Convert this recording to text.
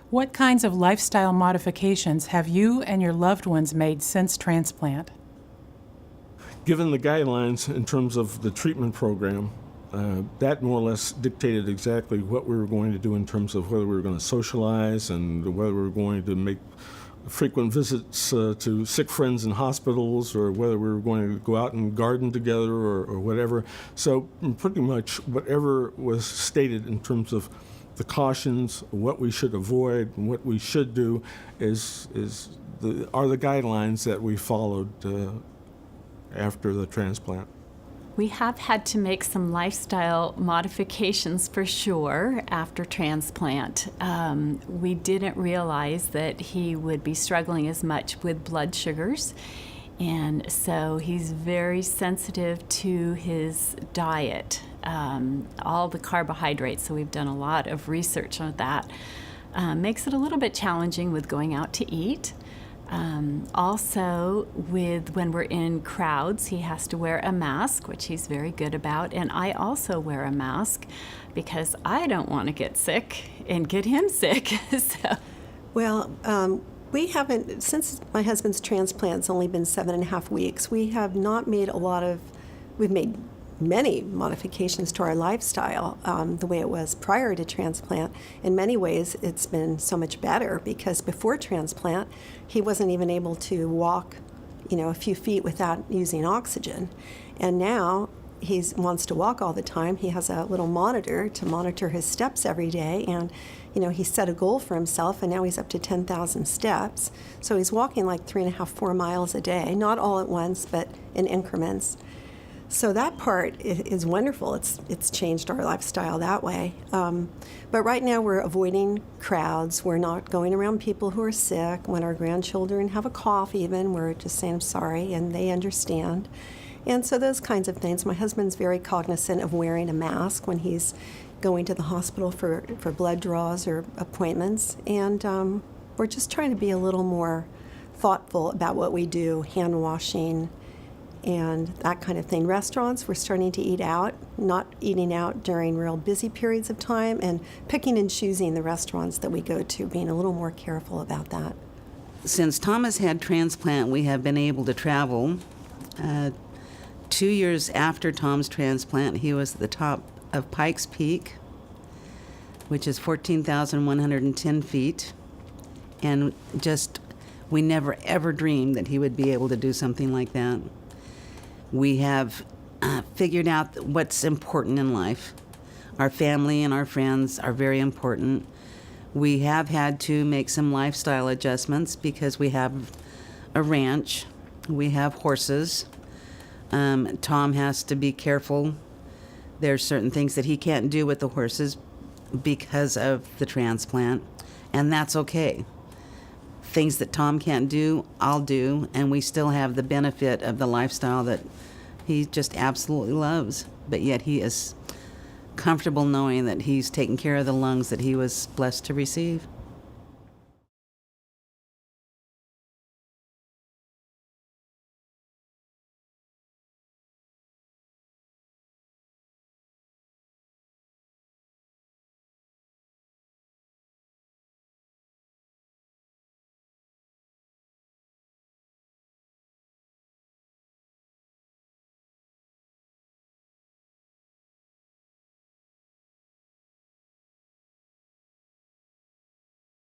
What kinds of lifestyle modifications have you and your loved ones made since transplant? Given the guidelines in terms of the treatment program, that more or less dictated exactly what we were going to do in terms of whether we were going to socialize and whether we were going to make frequent visits to sick friends in hospitals, or whether we were going to go out and garden together or whatever. So pretty much whatever was stated in terms of the cautions, what we should avoid, and what we should do are the guidelines that we followed after the transplant. We have had to make some lifestyle modifications for sure after transplant. We didn't realize that he would be struggling as much with blood sugars, and so he's very sensitive to his diet, all the carbohydrates, so we've done a lot of research on that. Makes it a little bit challenging with going out to eat. Also, when we're in crowds, he has to wear a mask, which he's very good about, and I also wear a mask because I don't want to get sick and get him sick. Well, we haven't, since my husband's transplant's only been 7.5 weeks, we have not made we've made many modifications to our lifestyle the way it was prior to transplant. In many ways, it's been so much better because before transplant, he wasn't even able to walk, a few feet without using oxygen. And now he wants to walk all the time. He has a little monitor to monitor his steps every day. And, he set a goal for himself, and now he's up to 10,000 steps. So he's walking like 3.5, 4 miles a day, not all at once, but in increments. So that part is wonderful. It's changed our lifestyle that way. But right now we're avoiding crowds. We're not going around people who are sick. When our grandchildren have a cough even, we're just saying, I'm sorry, and they understand. And so those kinds of things. My husband's very cognizant of wearing a mask when he's going to the hospital for blood draws or appointments. And we're just trying to be a little more thoughtful about what we do, hand washing, and that kind of thing. Restaurants, we're starting to eat out, not eating out during real busy periods of time, and picking and choosing the restaurants that we go to, being a little more careful about that. Since Thomas had transplant, we have been able to travel. 2 years after Tom's transplant, he was at the top of Pikes Peak, which is 14,110 feet, and we never ever dreamed that he would be able to do something like that. We have figured out what's important in life. Our family and our friends are very important. We have had to make some lifestyle adjustments because we have a ranch. We have horses. Tom has to be careful. There's certain things that he can't do with the horses because of the transplant, and that's okay. Things that Tom can't do, I'll do, and we still have the benefit of the lifestyle that he just absolutely loves. But yet he is comfortable knowing that he's taking care of the lungs that he was blessed to receive.